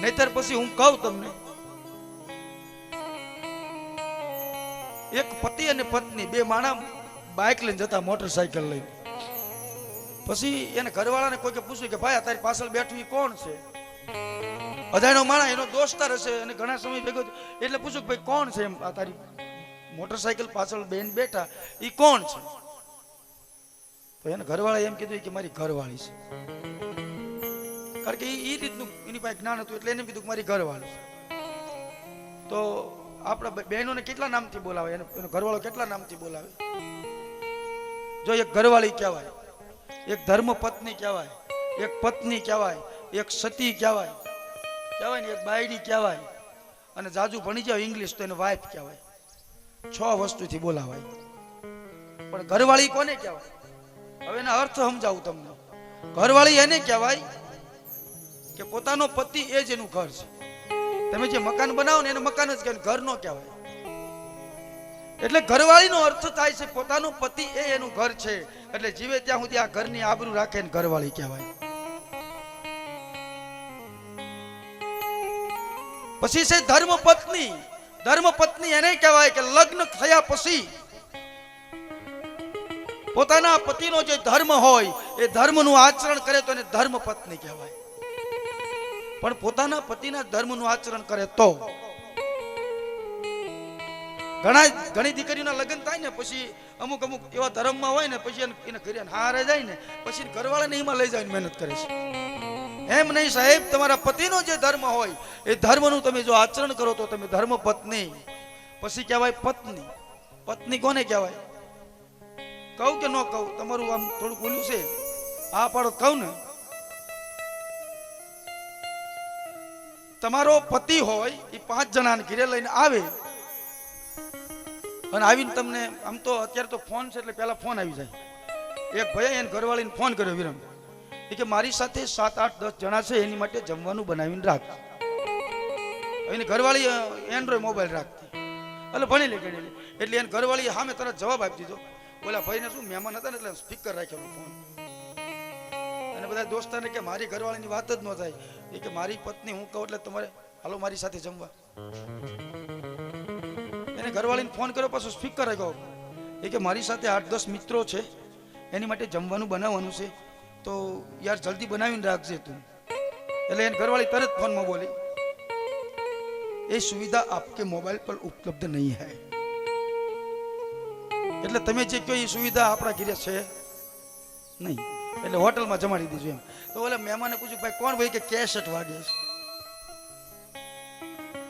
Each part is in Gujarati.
નહીતર પછી હું કહું તમને, એક પતિ અને પત્ની બે માણા બાઇક લઈને જતા, મોટરસાયકલ લઈને. પછી એને ઘરવાળાને કોઈકે પૂછ્યું કે ભાઈ આ તારી પાછળ બેઠું એ કોણ છે? અજાણ્યો માણા, એનો દોસ્તાર હશે અને ઘણા સમય ભેગો, એટલે પૂછ્યું કે ભાઈ કોણ છે એમ, આ તારી મોટરસાયકલ પાછળ બેન બેઠા એ કોણ છે? તો એને ઘરવાળા એમ કીધું કે મારી ઘરવાળી છે. કારણ કે એ રીતનું એની પાસે જ્ઞાન હતું એટલે એને કીધું કે મારી ઘરવાળી છે. તો આપણા બહેનોને કેટલા નામથી બોલાવે, એનો ઘરવાળો કેટલા નામથી બોલાવે? જો એક ઘરવાળી કહેવાય, એક ધર્મ પત્ની કહેવાય, એક પત્ની કહેવાય, એક સતી કહેવાય ને એક બાયડી કહેવાય, અને જાજુ ભણી જાવ ઇંગ્લિશ તો એને વાઇફ કહેવાય. 6 વસ્તુથી બોલાવાય. પણ ઘરવાળી કોને કહેવાય? હવે એના અર્થ સમજાવું તમને. ઘરવાળી એને કહેવાય કે પોતાનો પતિ એ જ એનું ઘર છે. તમે જે મકાન બનાવો ને એને મકાન જ કહેવાય, ઘર નો કહેવાય. એટલે ઘરવાળીનો અર્થ થાય છે પોતાનો પતિ એ એનું ઘર છે. એટલે જીવે ત્યાં સુધી આ ઘરની આબરૂ રાખે ને ઘરવાળી કહેવાય. પછી છે ધર્મ પત્ની. ધર્મ પત્ની એને કહેવાય કે લગ્ન થયા પછી પોતાના પતિનો જે ધર્મ હોય એ ધર્મનું આચરણ કરે તો એને ધર્મ પત્ની કહેવાય. પણ પોતાના પતિના ધર્મનું આચરણ કરે તો. ઘણી દીકરીઓના લગ્ન થાય ને પછી અમુક એવા ધર્મમાં હોય ને પછી એને ઘરે હારે જાય ને પછી ઘરવાળાને એમાં લઈ જઈને મહેનત કરે છે. એમ નહીં સાહેબ, તમારા પતિનો જે ધર્મ હોય એ ધર્મનું તમે જો આચરણ કરો તો તમે ધર્મ પત્ની. પછી કહેવાય પત્ની. પત્ની કોને કહેવાય? કહું કે ન કહું? તમારું આમ થોડું બોલ્યું છે, આ પાડો કહું ને. તમારો પતિ હોય એ 5 જણાને ઘરે લઈને આવે અને આવીને તમને, આમ તો અત્યારે તો ફોન છે એટલે પેલા ફોન આવી જાય. એક ભાઈ એને ઘરવાળીને ફોન કર્યો, વિરમ કે મારી સાથે 7, 8, 10 જણા છે, એની માટે જમવાનું બનાવીને રાખ. એની ઘરવાળી એન્ડ્રોઈડ મોબાઈલ રાખતી, એટલે ભણી લે ગણી લે. એટલે એને ઘરવાળી સામે તરત જવાબ આપી દીધો. ઓલા ભાઈને શું મહેમાન હતા ને એટલે સ્પીકર રાખેલો ફોન. અને બધા દોસ્તારને કે મારી ઘરવાળીની વાત જ ન થાય. એ કે મારી પત્ની હું કહું એટલે તમારે હાલો મારી સાથે જમવા. એને ઘરવાળીને ફોન કર્યો, પાછો સ્પીકર રાખ્યો. એ કે મારી સાથે 8-10 મિત્રો છે, એની માટે જમવાનું બનાવવાનું છે, તો યાર જલ્દી બનાવીને રાખજે તું. એટલે એને ઘરવાળી તરત ફોનમાં બોલી, એ સુવિધા આપકે મોબાઈલ પર ઉપલબ્ધ નહીં હૈ. એટલે તમે જે કહો એ સુવિધા આપણા ઘરે છે નહીં, એટલે હોટલમાં જમાડી દીધું એમ. તો ઓલા મહેમાને પૂછ્યું ભાઈ કોણ? ભાઈ કે કેસેટ વાગે છે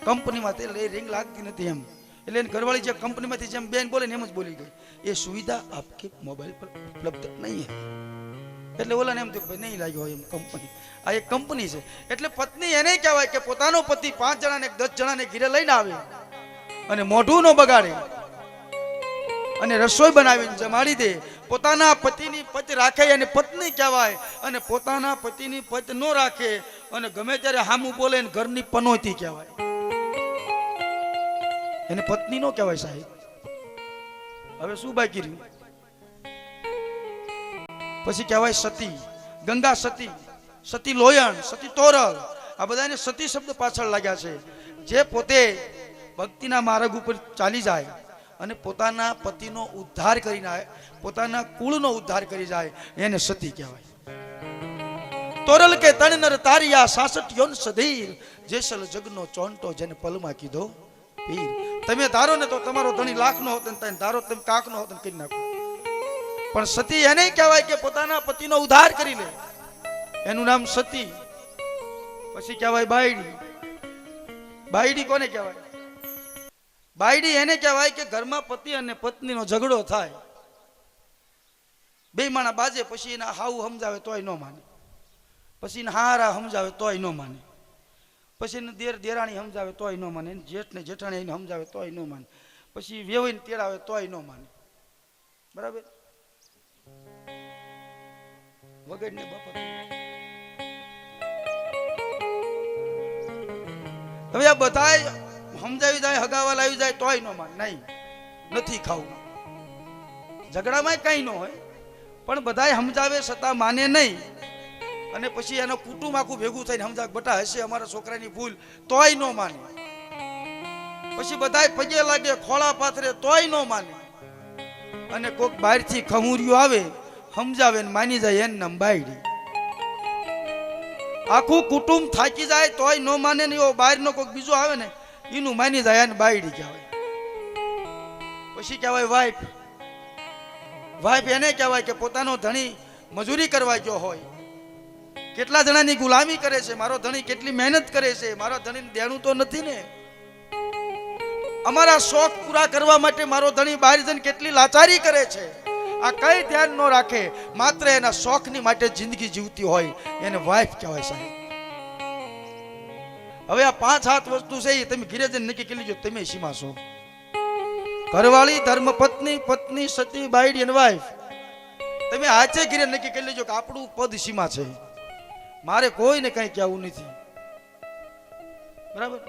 કંપનીમાં, તે રિંગ લાગતી નથી એમ. એટલે એની ઘરવાળી જે કંપનીમાંથી જેમ બેન બોલે ને એમ જ બોલી ગઈ, એ સુવિધા આપકે મોબાઈલ પર ઉપલબ્ધ નહીં હૈ. એટલે ઓલાને એમ થયું ભાઈ નહીં લાગ્યો હોય એમ કંપની. આ એક કંપની છે. એટલે પત્ની એને કહેવાય કે પોતાનો પતિ 5 જણાને 10 જણાને ઘરે લઈને આવે અને મોઢું ન બગાડે અને રસોઈ બનાવીને જમાડી દે. પોતાના પતિની પત રાખે એને પત્ની કહેવાય. અને પોતાના પતિની પત ન રાખે અને ગમે ત્યારે હામું બોલે ને ઘરની પનોતી કહેવાય. એને પત્ની નો કહેવાય સાહેબ. હવે શું બાકી રહ્યું? પછી કહેવાય સતી. ગંગા સતી, સતી લોયણ, સતી તોરલ, આ બધાને સતી શબ્દ પાછળ લાગ્યા છે. જે પોતે ભક્તિના માર્ગ ઉપર ચાલી જાય અને પોતાના પતિનો ઉદ્ધાર કરીને આવે, પોતાના કુળનો ઉદ્ધાર કરી જાય, એને સતી કહેવાય. તોરલ કે તણ નર તારિયા 66 યોન સધીર, જેસલ જગનો ચોંટો જેને પલમાં કીધો પીર. તમે ધારો ને તો તમારો ધણી લાખનો હોત ને ધારો તમે કાકનો હોત ને કરી નાખો. પણ સતી એને કહેવાય કે પોતાના પતિનો ઉદ્ધાર કરી લે, એનું નામ સતી. પછી કહેવાય બાયડી. બાયડી કોને કહેવાય? બાયડી એને કહેવાય કે ઘરમાં પતિ અને પત્નીનો ઝઘડો થાય, બે માણા બાજે, પછી એના હાવ સમજાવે તોય ન માને, પછી એને હારા સમજાવે તોય ન માને, પછી એને દેરાણી સમજાવે તોય ન માને, જેઠ ને જેઠાણી એને સમજાવે તોય ન માને, પછી વેવાઈને તેડાવે તોય ન માને. બરાબર? વગડને બાપા હવે આ બધાય સમજાવી જાય, હગાવાલ આવી જાય તોય ન માને. નહીં, નથી ખાવું. ઝઘડામાં કઈ ન હોય પણ બધાય સમજાવે છતાં માને નહીં. અને પછી એનો કુટુંબ આખું ભેગું થઈને સમજા બટા હશે અમારા છોકરાની ભૂલ, તોય ન માને. પછી બધાય પગે લાગે, ખોળા પાથરે, તોય ન માને. અને કોક બહારથી ખમુરિયું આવે, સમજાવે ને માની જાય, એન નામ બાયડી. આખું કુટુંબ થાકી જાય તોય ન માને ને એવો બહારનો કોક બીજો આવે ને એનું માની જાય, એને બાયડી કહેવાય. પછી કહેવાય વાઇફ. વાઇફ એને કહેવાય કે પોતાનો ધણી મજૂરી કરવા ગયો હોય, કેટલા જણાની ગુલામી કરે છે, મારો ધણી કેટલી મહેનત કરે છે, મારા ધણીને દેણું તો નથી ને. અમારા શોખ પૂરા કરવા માટે મારો ધણી બહાર જઈને કેટલી લાચારી કરે છે, આ કઈ ધ્યાન ન રાખે, માત્ર એના શોખની માટે જિંદગી જીવતી હોય, એને વાઇફ કહેવાય સાહેબ. હવે આ 5-7 વસ્તુ છે એ તમે ઘરે જઈને નક્કી કરી લેજો, તમે સીમા છો. ઘરવાળી, ધર્મપત્ની, પત્ની, સતી, બાયડી અને વાઇફ. તમે આજે ઘરે નક્કી કરી લેજો કે આપણું પદ સીમા છે, મારે કોઈને કઈ કહેવું નથી. બરાબર?